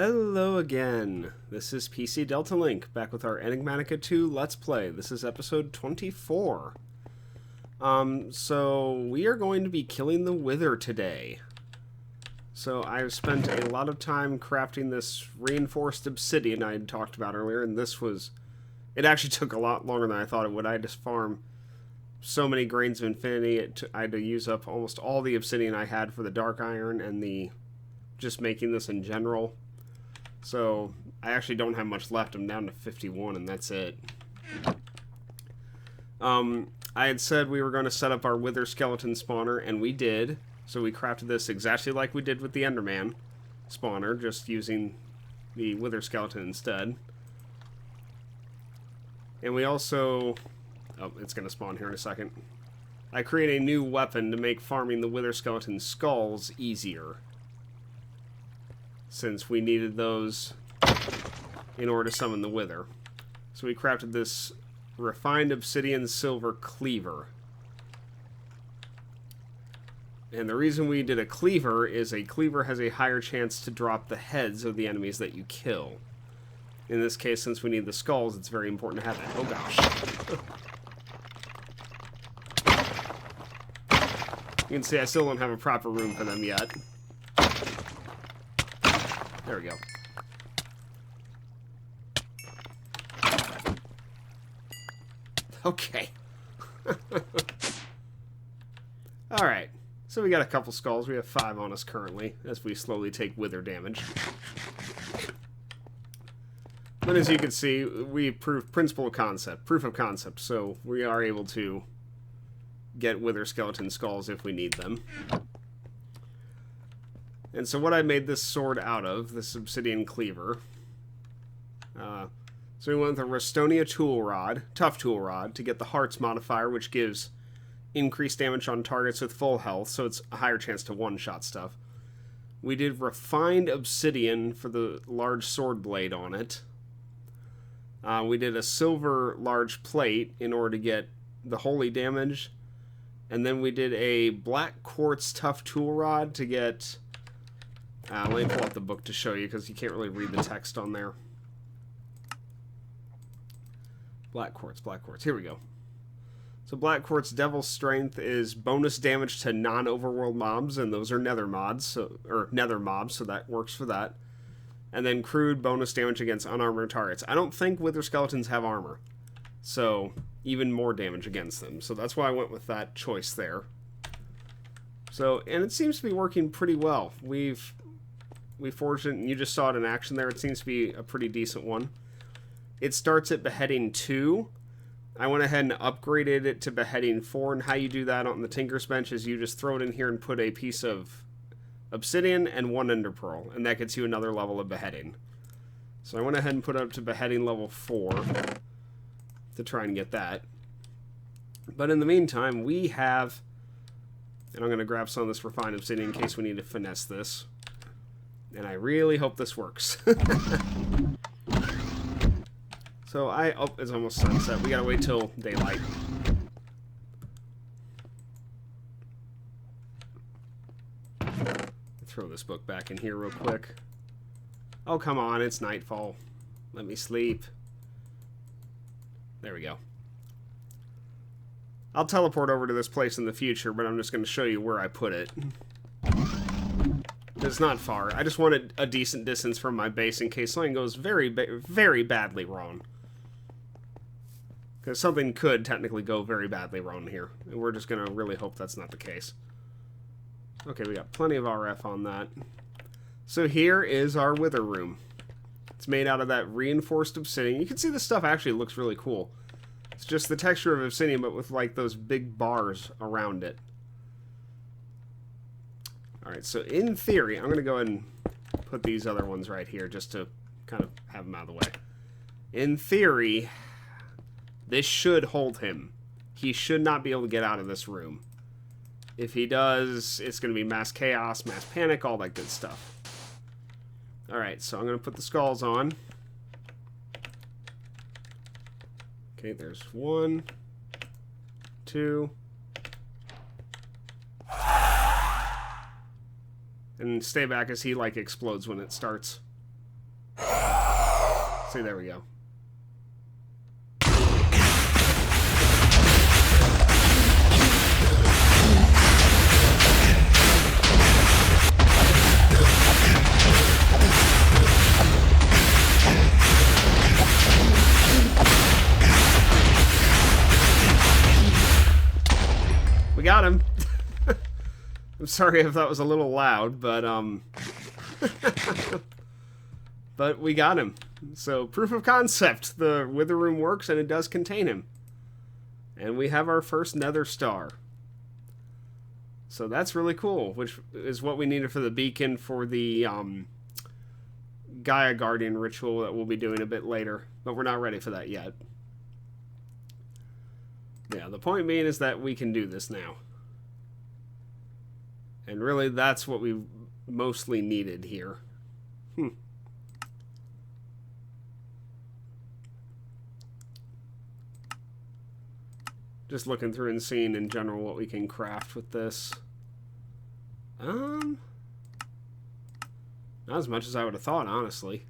Hello again. This is PC Delta Link, back with our Enigmatica 2 Let's Play. This is episode 24. So we are going to be killing the Wither today. So I've spent a lot of time crafting this reinforced obsidian I had talked about earlier, and it actually took a lot longer than I thought it would. I had to farm so many grains of infinity, I had to use up almost all the obsidian I had for the dark iron and just making this in general. So I actually don't have much left. I'm down to 51 and that's it. I had said we were going to set up our wither skeleton spawner, and we did. So we crafted this exactly like we did with the Enderman spawner, just using the wither skeleton instead. And we also... Oh, it's going to spawn here in a second. I created a new weapon to make farming the wither skeleton skulls easier, since we needed those in order to summon the wither. So we crafted this refined obsidian silver cleaver. And the reason we did a cleaver is a cleaver has a higher chance to drop the heads of the enemies that you kill. In this case, since we need the skulls, it's very important to have that. Oh gosh. You can see I still don't have a proper room for them yet. There we go. Okay. Alright. So we got a couple skulls. We have 5 on us currently, as we slowly take wither damage. But as you can see, we proved proof of concept, so we are able to get wither skeleton skulls if we need them. And so what I made this sword out of, this obsidian cleaver, so we went with a Restonia tough tool rod, to get the hearts modifier, which gives increased damage on targets with full health, so it's a higher chance to one-shot stuff. We did refined obsidian for the large sword blade on it. We did a silver large plate in order to get the holy damage. And then we did a black quartz tough tool rod to get... let me pull out the book to show you, because you can't really read the text on there. Black quartz. Here we go. So black quartz Devil's Strength is bonus damage to non-overworld mobs, and those are nether mobs, so that works for that. And then crude bonus damage against unarmored targets. I don't think wither skeletons have armor, so even more damage against them. So that's why I went with that choice there. So, and it seems to be working pretty well. We forged it, and you just saw it in action there. It seems to be a pretty decent one. It starts at beheading 2. I went ahead and upgraded it to beheading 4, and how you do that on the Tinker's Bench is you just throw it in here and put a piece of obsidian and 1 ender pearl, and that gets you another level of beheading. So I went ahead and put it up to beheading level 4 to try and get that. But in the meantime, we have... And I'm going to grab some of this refined obsidian in case we need to finesse this. And I really hope this works. So oh, it's almost sunset. We gotta wait till daylight. Throw this book back in here real quick. Oh, come on, it's nightfall. Let me sleep. There we go. I'll teleport over to this place in the future, but I'm just going to show you where I put it. It's not far. I just wanted a decent distance from my base in case something goes very badly wrong. Because something could technically go very badly wrong here. And we're just going to really hope that's not the case. Okay, we got plenty of RF on that. So here is our wither room. It's made out of that reinforced obsidian. You can see the stuff actually looks really cool. It's just the texture of obsidian, but with like those big bars around it. Alright, so in theory, I'm going to go ahead and put these other ones right here just to kind of have them out of the way. In theory, this should hold him. He should not be able to get out of this room. If he does, it's going to be mass chaos, mass panic, all that good stuff. Alright, so I'm going to put the skulls on. Okay, there's 1, 2. And stay back as he, like, explodes when it starts. See, there we go. We got him. I'm sorry if that was a little loud, but but we got him. So, proof of concept. The Wither Room works, and it does contain him. And we have our first Nether Star. So that's really cool, which is what we needed for the beacon for the Gaia Guardian ritual that we'll be doing a bit later. But we're not ready for that yet. Yeah, the point being is that we can do this now. And really, that's what we mostly needed here. Just looking through and seeing in general what we can craft with this. Not as much as I would have thought, honestly.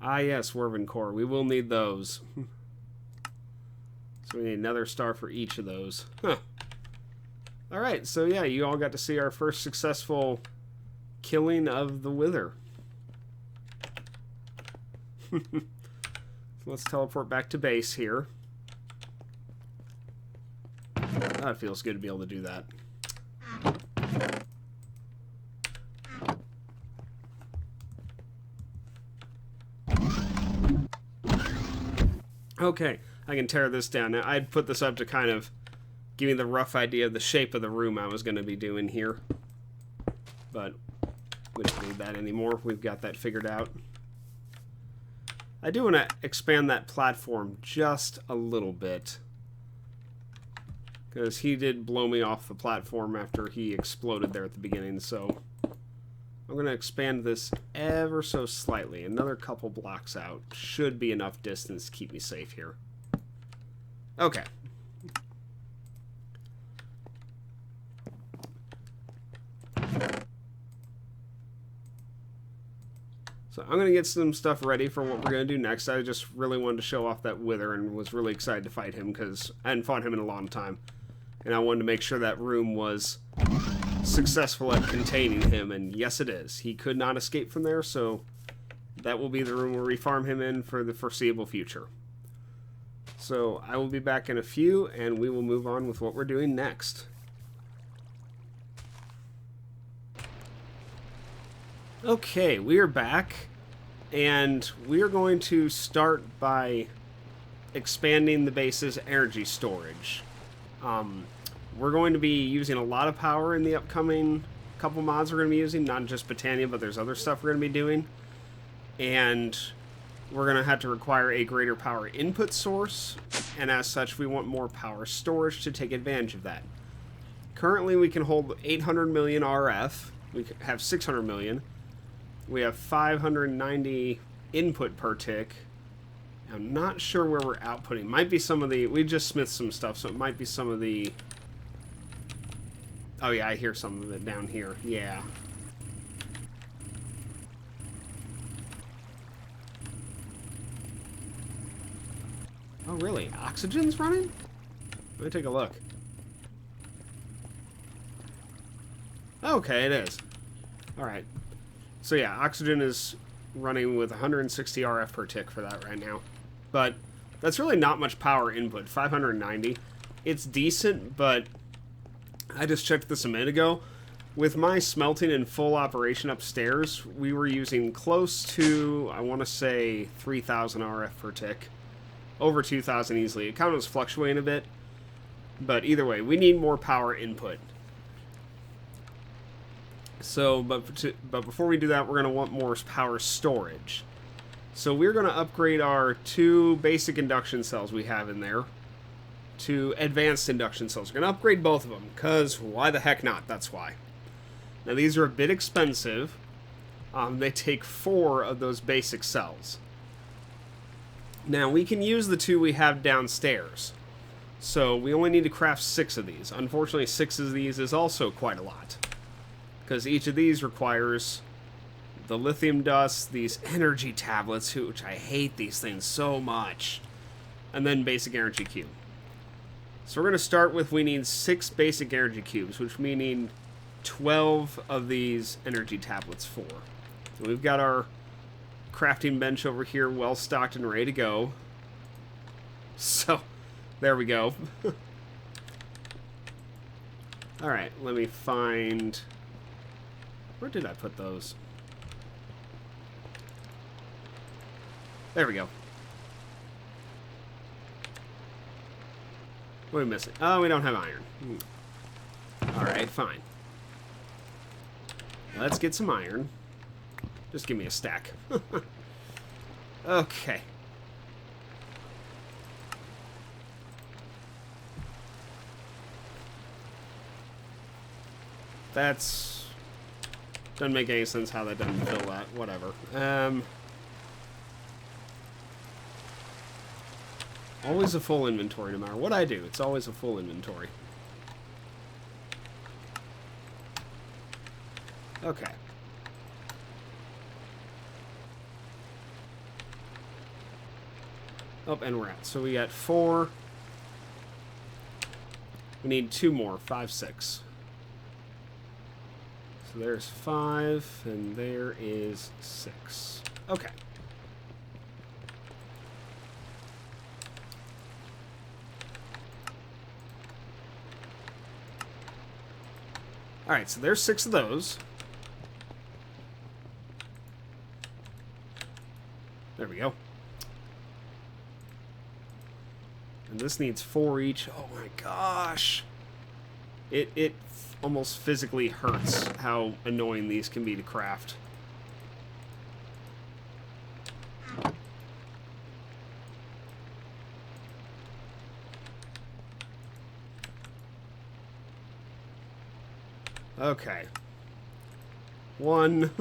Ah, yes, Werven Core. We will need those. So we need another star for each of those. Huh. Alright, so yeah, you all got to see our first successful killing of the Wither. Let's teleport back to base here. Oh, it feels good to be able to do that. Okay, I can tear this down. Now, I'd put this up to kind of give me the rough idea of the shape of the room I was going to be doing here. But we don't need that anymore. We've got that figured out. I do want to expand that platform just a little bit, because he did blow me off the platform after he exploded there at the beginning, so I'm going to expand this ever so slightly. Another couple blocks out should be enough distance to keep me safe here. Okay. So I'm going to get some stuff ready for what we're going to do next. I just really wanted to show off that Wither and was really excited to fight him because I hadn't fought him in a long time. And I wanted to make sure that room was successful at containing him, and yes it is. He could not escape from there, so that will be the room where we farm him in for the foreseeable future. So I will be back in a few, and we will move on with what we're doing next. Okay, we are back, and we are going to start by expanding the base's energy storage. We're going to be using a lot of power in the upcoming couple mods we're going to be using, not just Botania, but there's other stuff we're going to be doing. And we're going to have to require a greater power input source, and as such, we want more power storage to take advantage of that. Currently, we can hold 800 million RF. We have 600 million. We have 590 input per tick. I'm not sure where we're outputting. Might be some of the... We just smithed some stuff, so it might be some of the... Oh yeah, I hear some of it down here. Yeah. Oh really? Oxygen's running? Let me take a look. Okay, it is. Alright. So yeah, oxygen is running with 160 RF per tick for that right now. But that's really not much power input, 590. It's decent, but I just checked this a minute ago. With my smelting in full operation upstairs, we were using close to, I want to say, 3,000 RF per tick. Over 2,000 easily. It kind of was fluctuating a bit. But either way, we need more power input. So, but before we do that, we're going to want more power storage. So we're going to upgrade our 2 basic induction cells we have in there to advanced induction cells. We're going to upgrade both of them, because why the heck not? That's why. Now these are a bit expensive. They take 4 of those basic cells. Now we can use the 2 we have downstairs. So we only need to craft 6 of these. Unfortunately, 6 of these is also quite a lot. because each of these requires the lithium dust, these energy tablets, which I hate these things so much, and then basic energy cube. So we're going to start with, we need 6 basic energy cubes, which we need 12 of these energy tablets for. So we've got our crafting bench over here well stocked and ready to go. So, there we go. Alright, let me find... Where did I put those? There we go. What are we missing? Oh, we don't have iron. Alright, fine. Let's get some iron. Just give me a stack. Okay. That's... Doesn't make any sense how that doesn't fill that. Whatever. Always a full inventory, no matter what I do. It's always a full inventory. Okay. Oh, and we're at. So we got 4. We need 2 more. 5, 6. So there's 5, and there is 6. Okay. Alright, so there's 6 of those. There we go. And this needs 4 each. Oh my gosh. It almost physically hurts how annoying these can be to craft. Okay. 1.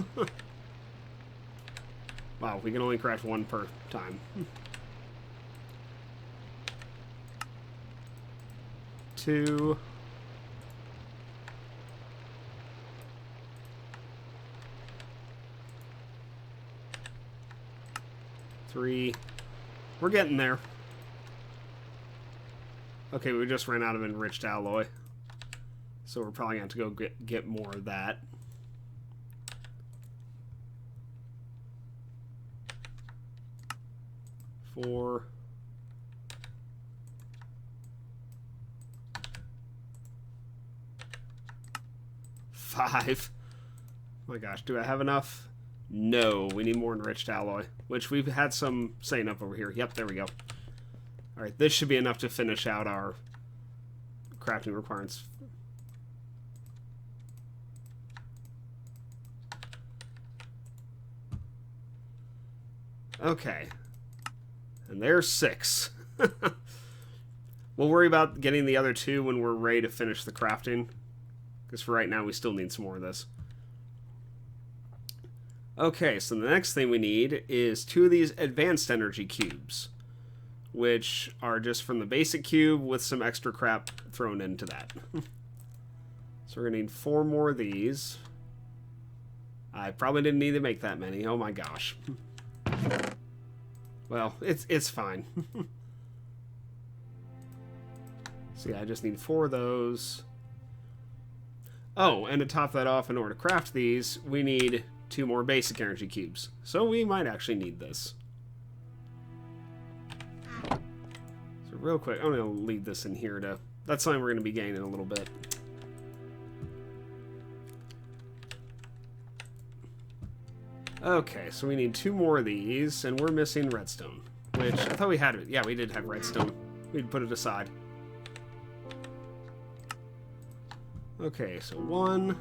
Wow, we can only craft 1 per time. 2. 3. We're getting there. Okay, we just ran out of enriched alloy. So we're probably going to have to go get more of that. Four. 5. Oh my gosh, do I have enough? No, we need more enriched alloy, which we've had some saying up over here. Yep, there we go. Alright, this should be enough to finish out our crafting requirements. Okay. And there's 6. We'll worry about getting the other 2 when we're ready to finish the crafting. Because for right now, we still need some more of this. Okay, so the next thing we need is 2 of these advanced energy cubes, which are just from the basic cube with some extra crap thrown into that. So we're going to need 4 more of these. I probably didn't need to make that many. Oh my gosh. Well, it's fine. So yeah, I just need 4 of those. Oh, and to top that off, in order to craft these, we need 2 more basic energy cubes. So we might actually need this. So real quick, I'm going to leave this in here to... That's something we're going to be getting in a little bit. Okay, so we need 2 more of these, and we're missing redstone. Which, I thought we had it. Yeah, we did have redstone. We'd put it aside. Okay, so 1.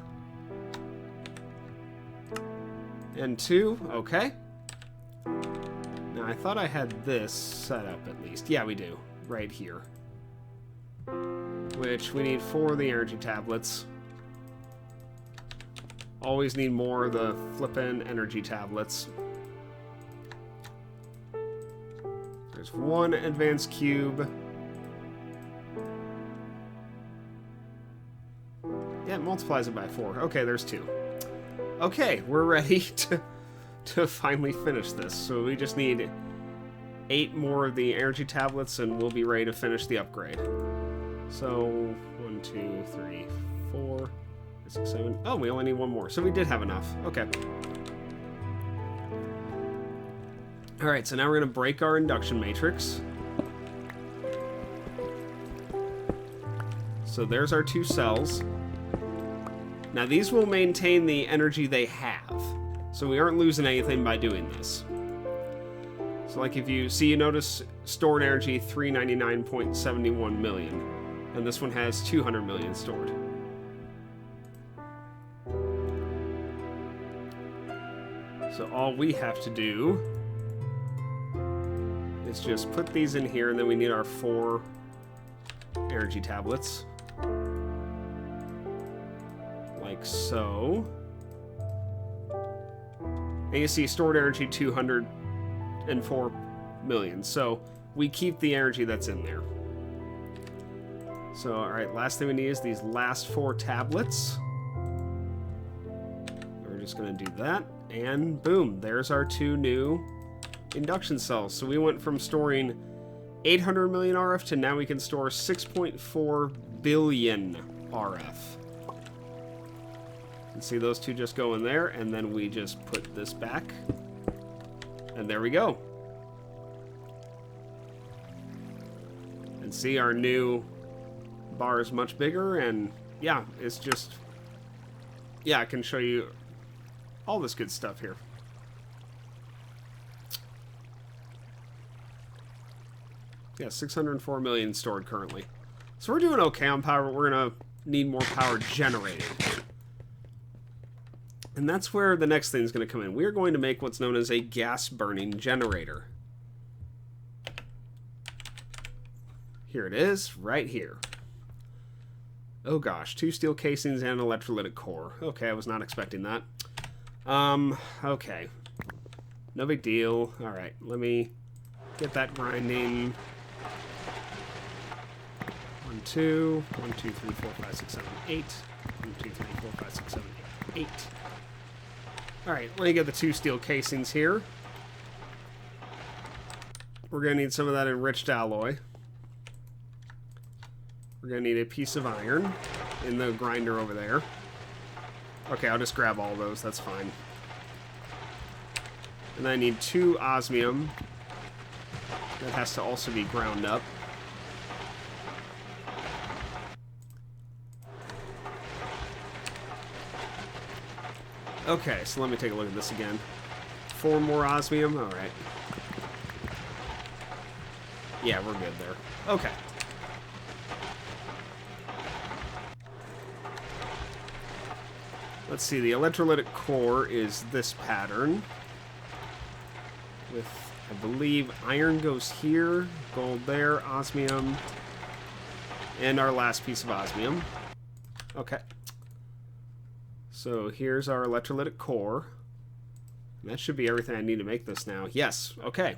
And 2. Okay. Now, I thought I had this set up at least. Yeah, we do. Right here. Which, we need 4 of the energy tablets. Always need more of the flippin' energy tablets. There's 1 advanced cube. Yeah, multiplies it by 4. Okay, there's 2. Okay, we're ready to finally finish this. So we just need 8 more of the energy tablets and we'll be ready to finish the upgrade. So 1, 2, 3, 4, 5, 6, 7. Oh, we only need 1 more. So we did have enough. Okay. Alright, so now we're going to break our induction matrix. So there's our 2 cells. Now these will maintain the energy they have. So we aren't losing anything by doing this. So like if you see, you notice stored energy 399.71 million. And this one has 200 million stored. So all we have to do is just put these in here, and then we need our 4 energy tablets. Like so. And you see stored energy 204 million. So we keep the energy that's in there. So, alright, last thing we need is these last 4 tablets. We're just going to do that. And boom, there's our 2 new induction cells. So we went from storing 800 million RF to now we can store 6.4 billion RF. And see those 2 just go in there, and then we just put this back. And there we go. And see, our new bar is much bigger, and yeah, it's just, yeah, I can show you all this good stuff here. Yeah, 604 million stored currently. So we're doing okay on power, but we're going to need more power generated. And that's where the next thing is going to come in. We're going to make what's known as a gas-burning generator. Here it is, right here. Oh gosh, 2 steel casings and an electrolytic core. Okay, I was not expecting that. Okay. No big deal. Alright, let me get that grinding. 1, 2, 1, 2, 3, 4, 5, 6, 7, 8. 1, 2, 3, 4, 5, 6, 7, 8. Alright, let me get the 2 steel casings here. We're going to need some of that enriched alloy. We're going to need a piece of iron in the grinder over there. Okay, I'll just grab all those, that's fine. And then I need 2 osmium. That has to also be ground up. Okay, so let me take a look at this again. 4 more osmium, alright. Yeah, we're good there. Okay. Let's see, the electrolytic core is this pattern. With, I believe, iron goes here, gold there, osmium, and our last piece of osmium. Okay. So here's our electrolytic core. And that should be everything I need to make this now. Yes, okay.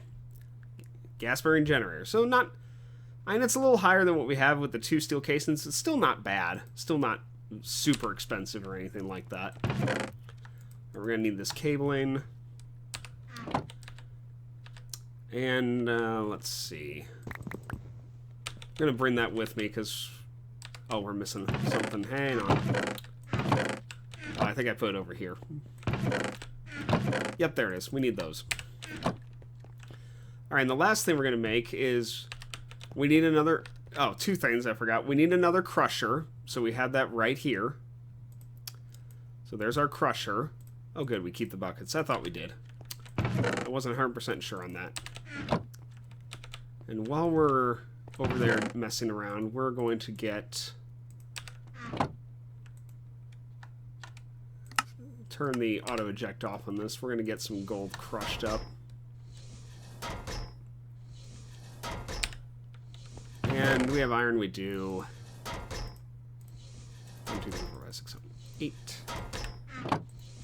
Gas-burning generator. So not, I mean, it's a little higher than what we have with the 2 steel casings. It's still not bad. Still not super expensive or anything like that. We're going to need this cabling. And let's see. I'm going to bring that with me because, oh, we're missing something. Hang on. Oh, I think I put it over here. Yep, there it is. We need those. Alright, and the last thing we're going to make is we need another... Oh, 2 things I forgot. We need another crusher. So we had that right here. So there's our crusher. Oh, good. We keep the buckets. I thought we did. I wasn't 100% sure on that. And while we're over there messing around, we're going to get... turn the auto eject off on this. We're going to get some gold crushed up. And we have iron, we do. 1, 2, 3, 4, 5, 6, 7, 8.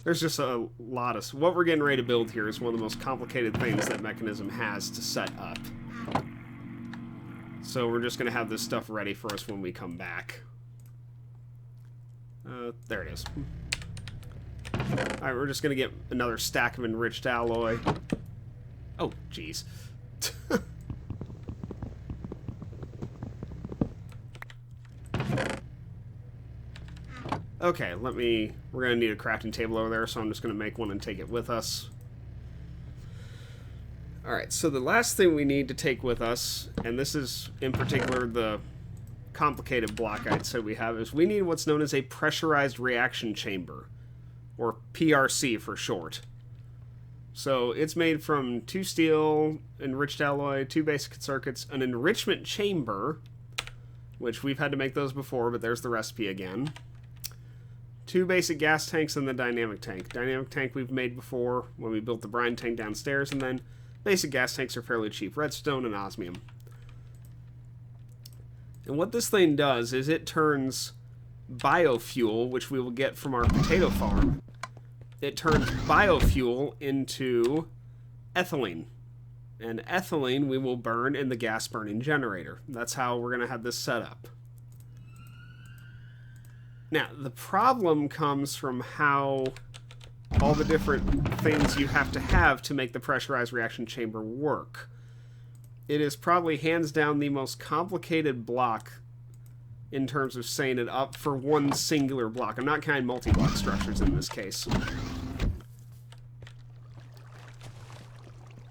There's just a lot of... What we're getting ready to build here is one of the most complicated things that Mechanism has to set up. So we're just going to have this stuff ready for us when we come back. There it is. Alright, we're just gonna get another stack of enriched alloy. Oh, jeez. Okay, we're gonna need a crafting table over there, so I'm just gonna make one and take it with us. Alright, so the last thing we need to take with us, and this is in particular the complicated block I'd say we have, is we need what's known as a pressurized reaction chamber, or PRC for short. So it's made from 2 steel, enriched alloy, 2 basic circuits, an enrichment chamber, which we've had to make those before, but there's the recipe again. 2 basic gas tanks and the dynamic tank. Dynamic tank we've made before when we built the brine tank downstairs, and then basic gas tanks are fairly cheap. Redstone and osmium. And what this thing does is it turns biofuel, which we will get from our potato farm, it turns biofuel into ethylene. And ethylene we will burn in the gas burning generator. That's how we're going to have this set up. Now, the problem comes from how all the different things you have to make the pressurized reaction chamber work. It is probably hands down the most complicated block in terms of setting it up for one singular block. I'm not counting multi-block structures in this case.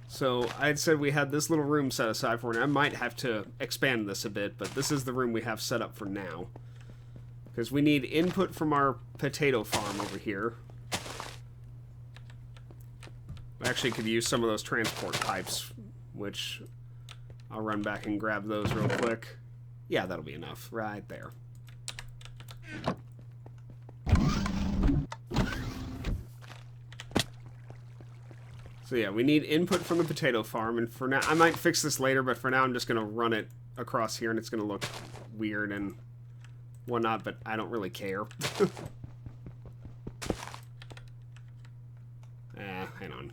So I'd said we had this little room set aside for it. I might have to expand this a bit, but this is the room we have set up for now. Because we need input from our potato farm over here. We actually could use some of those transport pipes, which I'll run back and grab those real quick. Yeah, that'll be enough. Right there. So yeah, we need input from the potato farm, and for now, I might fix this later, but for now I'm just going to run it across here, and it's going to look weird and whatnot, but I don't really care. Hang on.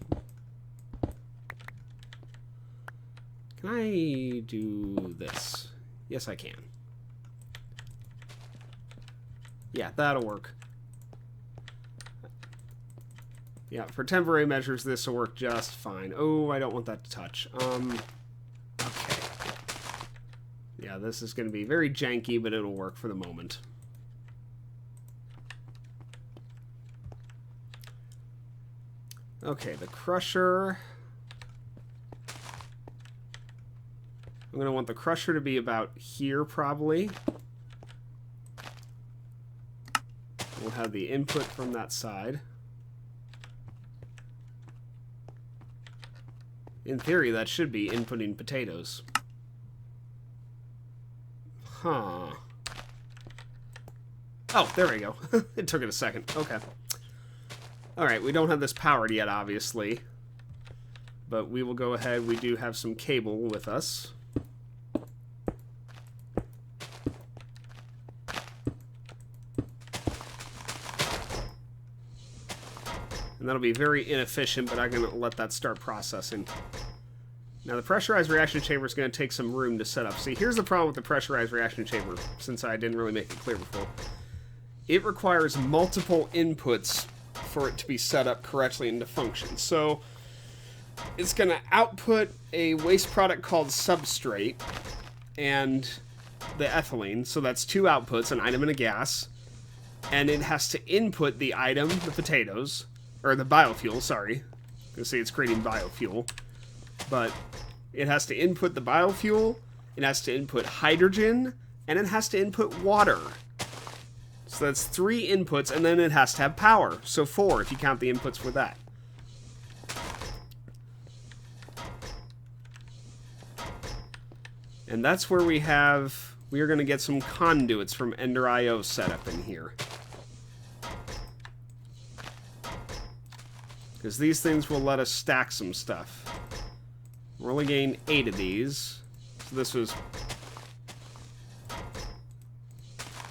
Can I do this? Yes, I can. Yeah, that'll work. Yeah, for temporary measures, this will work just fine. Oh, I don't want that to touch. Okay. Yeah, this is going to be very janky, but it'll work for the moment. Okay, the crusher. I'm going to want the crusher to be about here, probably. We'll have the input from that side. In theory, that should be inputting potatoes. Huh. Oh, there we go. It took it a second. Okay. Alright, we don't have this powered yet, obviously. But we will go ahead. We do have some cable with us. And that'll be very inefficient, but I'm going to let that start processing. Now, the pressurized reaction chamber is going to take some room to set up. See, here's the problem with the pressurized reaction chamber, since I didn't really make it clear before. It requires multiple inputs for it to be set up correctly and to function. So, it's going to output a waste product called substrate and the ethylene. So that's 2 outputs, an item and a gas. And it has to input the item, the potatoes, or the biofuel, sorry. You see it's creating biofuel. But it has to input the biofuel, it has to input hydrogen, and it has to input water. So that's 3 inputs, and then it has to have power. So 4 if you count the inputs for that. And that's where we are going to get some conduits from Ender.io set up in here. Because these things will let us stack some stuff. We're only getting 8 of these. So this was...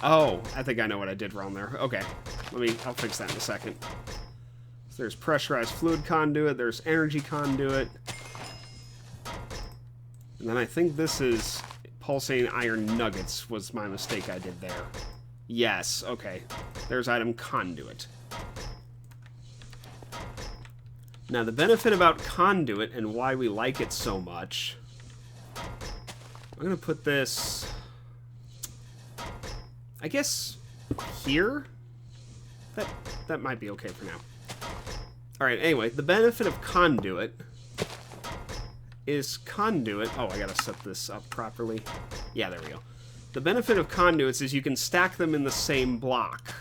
Oh, I think I know what I did wrong there. Okay, I'll fix that in a second. So there's pressurized fluid conduit, there's energy conduit. And then I think this is pulsating iron nuggets was my mistake I did there. Yes, okay. There's item conduit. Now, the benefit about conduit and why we like it so much... I'm going to put this... I guess here? That might be okay for now. Alright, anyway, the benefit of conduit is conduit... Oh, I gotta set this up properly. Yeah, there we go. The benefit of conduits is you can stack them in the same block.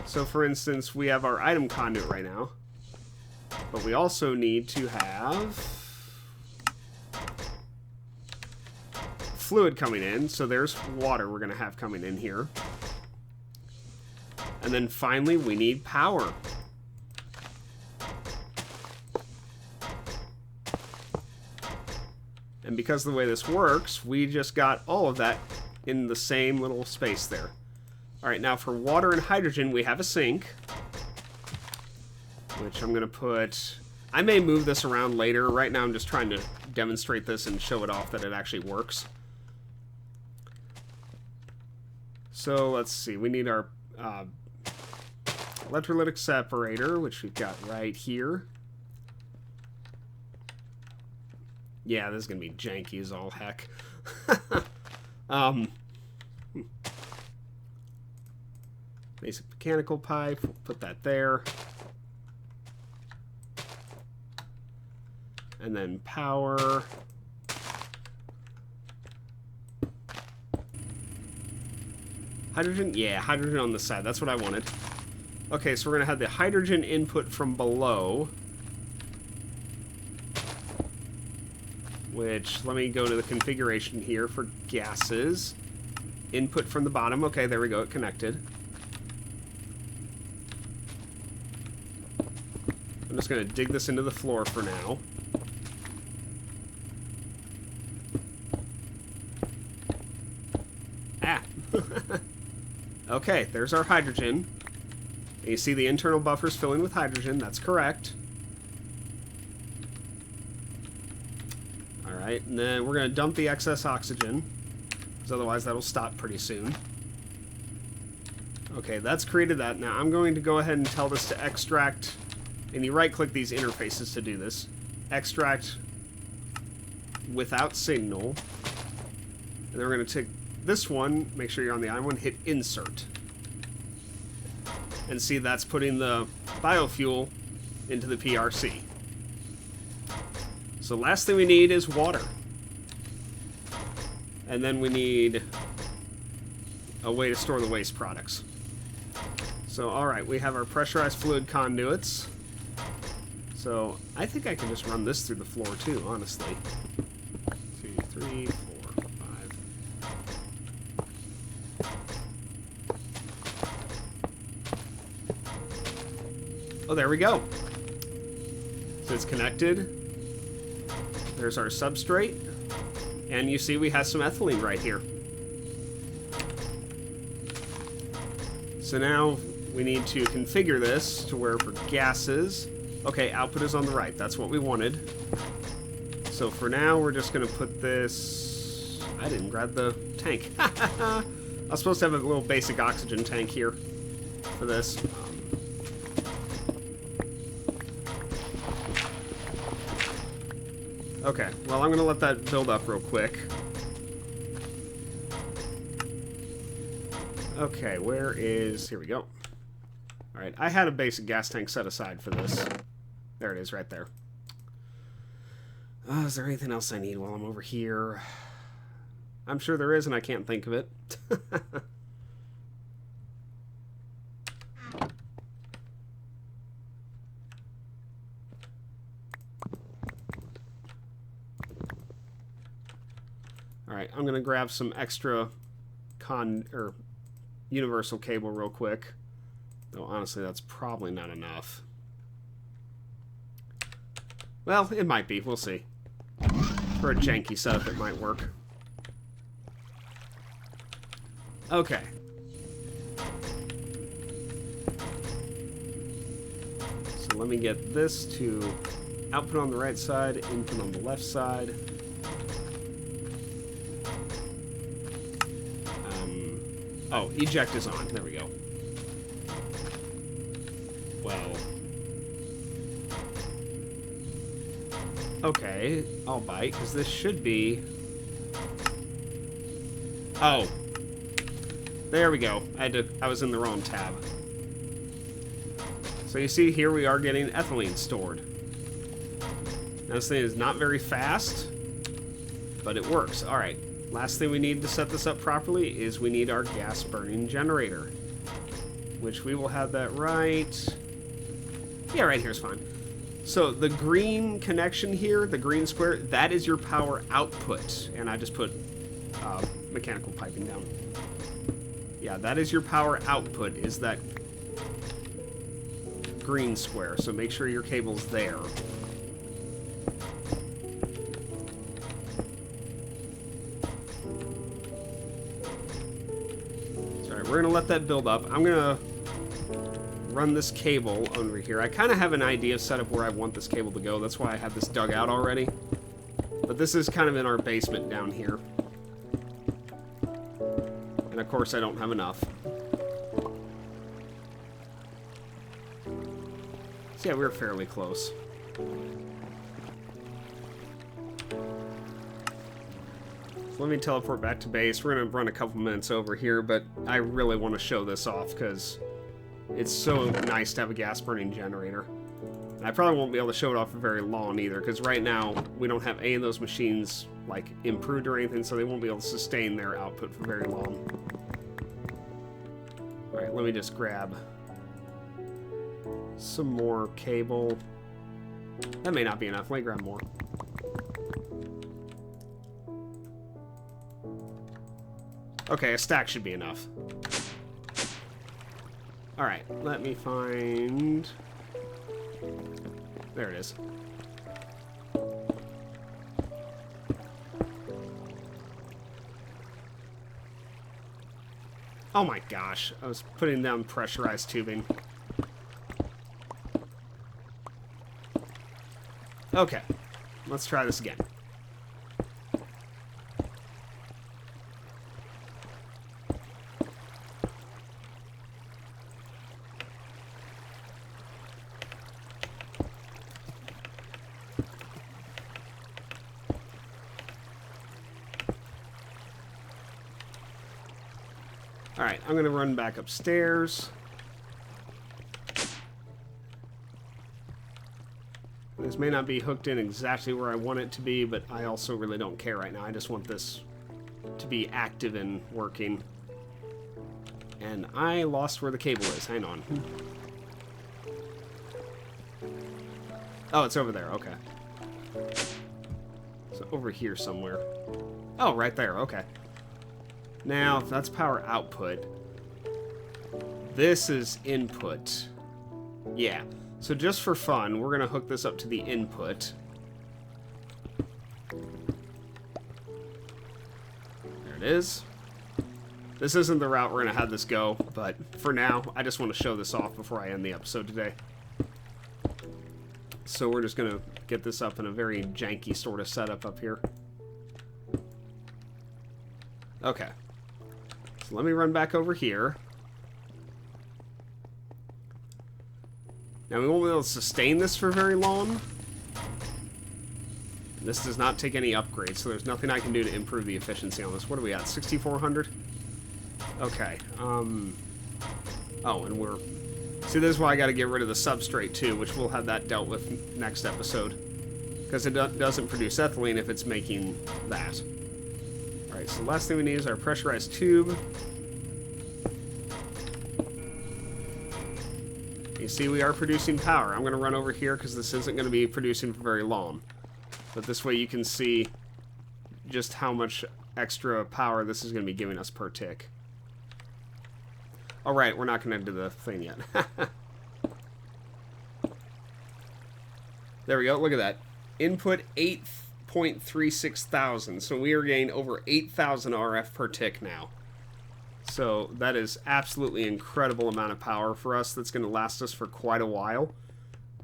So, for instance, we have our item conduit right now. But we also need to have... fluid coming in. So there's water we're going to have coming in here. And then finally, we need power. And because of the way this works, we just got all of that in the same little space there. Alright, now for water and hydrogen, we have a sink. Which I'm going to put... I may move this around later. Right now I'm just trying to demonstrate this and show it off that it actually works. So, let's see. We need our electrolytic separator, which we've got right here. Yeah, this is going to be janky as all heck. Basic mechanical pipe. We'll put that there. And then power. Hydrogen? Yeah, hydrogen on the side. That's what I wanted. Okay, so we're going to have the hydrogen input from below. Which, let me go to the configuration here for gases. Input from the bottom. Okay, there we go. It connected. I'm just going to dig this into the floor for now. Ah! Okay, there's our hydrogen. And you see the internal buffers filling with hydrogen. That's correct. Alright, and then we're going to dump the excess oxygen. Because otherwise that'll stop pretty soon. Okay, that's created that. Now I'm going to go ahead and tell this to extract... And you right-click these interfaces to do this. Extract without signal. And then we're going to take this one, make sure you're on the I one, hit insert. And see, that's putting the biofuel into the PRC. So last thing we need is water. And then we need a way to store the waste products. So, alright, we have our pressurized fluid conduits. So, I think I can just run this through the floor too, honestly. 2, 3, 4, 5. Oh, there we go. So it's connected. There's our substrate. And you see we have some ethylene right here. So now we need to configure this to where for gases... Okay, output is on the right. That's what we wanted. So for now, we're just going to put this... I didn't grab the tank. I was supposed to have a little basic oxygen tank here for this. Okay, well, I'm going to let that build up real quick. Okay, where is... Here we go. Alright, I had a basic gas tank set aside for this. There it is, right there. Is there anything else I need while I'm over here? I'm sure there is, and I can't think of it. Alright, I'm going to grab some extra universal cable real quick. Though, honestly, that's probably not enough. Well, it might be. We'll see. For a janky setup, it might work. Okay. So let me get this to output on the right side, input on the left side. Oh, eject is on. There we go. Well. Okay, I'll bite, because this should be... Oh. There we go. I was in the wrong tab. So you see, here we are getting ethylene stored. Now, this thing is not very fast, but it works. Alright, last thing we need to set this up properly is we need our gas burning generator. Which we will have that right... Yeah, right here is fine. So the green connection here, the green square, that is your power output. And I just put mechanical piping down. Yeah, that is your power output, is that green square. So make sure your cable's there. Sorry, we're going to let that build up. I'm going to run this cable over here. I kind of have an idea set up where I want this cable to go. That's why I have this dug out already. But this is kind of in our basement down here. And of course I don't have enough. So yeah, we're fairly close. So let me teleport back to base. We're going to run a couple minutes over here, but I really want to show this off because it's so nice to have a gas-burning generator. I probably won't be able to show it off for very long either, because right now we don't have any of those machines like improved or anything, so they won't be able to sustain their output for very long. Alright, let me just grab some more cable. That may not be enough. Let me grab more. Okay, a stack should be enough. Alright, let me find... There it is. Oh my gosh, I was putting down pressurized tubing. Okay, let's try this again. Alright, I'm going to run back upstairs. This may not be hooked in exactly where I want it to be, but I also really don't care right now. I just want this to be active and working. And I lost where the cable is. Hang on. Oh, it's over there. Okay. So over here somewhere. Oh, right there. Okay. Now, if that's power output, this is input. Yeah. So just for fun, we're going to hook this up to the input. There it is. This isn't the route we're going to have this go, but for now, I just want to show this off before I end the episode today. So we're just going to get this up in a very janky sort of setup up here. Okay. So let me run back over here. Now, we won't be able to sustain this for very long. This does not take any upgrades, so there's nothing I can do to improve the efficiency on this. What are we at? 6,400? Okay. Oh, and we're... See, this is why I got to get rid of the substrate, too, which we'll have that dealt with next episode. Because it doesn't produce ethylene if it's making that. Alright, so the last thing we need is our pressurized tube. You see, we are producing power. I'm going to run over here because this isn't going to be producing for very long. But this way you can see just how much extra power this is going to be giving us per tick. Alright, we're not going to do the thing yet. There we go, look at that. Input 8.36 thousand. So we are getting over 8,000 RF per tick now. So that is absolutely incredible amount of power for us that's going to last us for quite a while.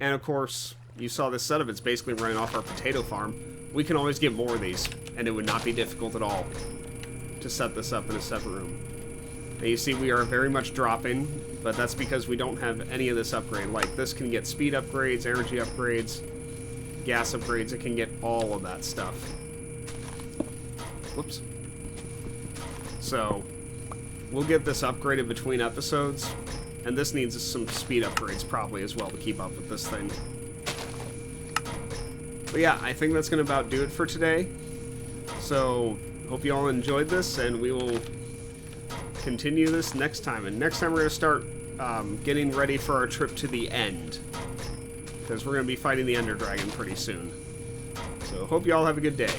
And of course, you saw this setup, it's basically running off our potato farm. We can always get more of these, and it would not be difficult at all to set this up in a separate room. And you see we are very much dropping, but that's because we don't have any of this upgrade. Like, this can get speed upgrades, energy upgrades, gas upgrades. It can get all of that stuff. Whoops. So, we'll get this upgraded between episodes, and this needs some speed upgrades probably as well to keep up with this thing. But yeah, I think that's going to about do it for today. So, hope you all enjoyed this, and we will continue this next time. And next time we're going to start getting ready for our trip to the end, because we're going to be fighting the Ender Dragon pretty soon. So, hope you all have a good day.